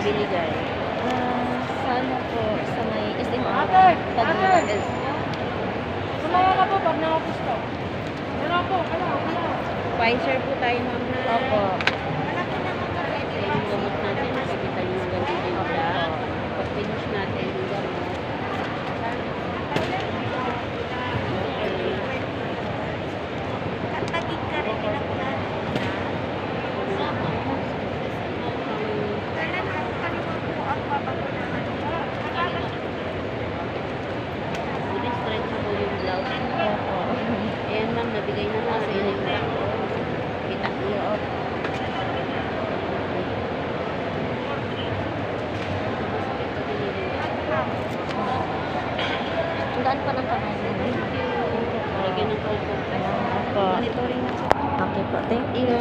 binigay? Sa ano po, sa may SM Ate! Tagig. Sumaya na po pag nakapusto. Meron po, ano? Pfizer po tayo, ma'am, na. Opo. Kasi yung gamot natin, nakikita nyo hanggang dito yung siya. Pag finish natin yung gamot. Tagig ka rin pinakulan. Kailan mo kalimutan po ang papagunahan? Stretch po yung blouse. Opo. Ayan, ma'am, nabigay na nga sa inyo yung black. Kita niyo. Ang daan pa ng kamay. Lagyan ng call po. Opo. Monitoring na po. Okay po. Thank you.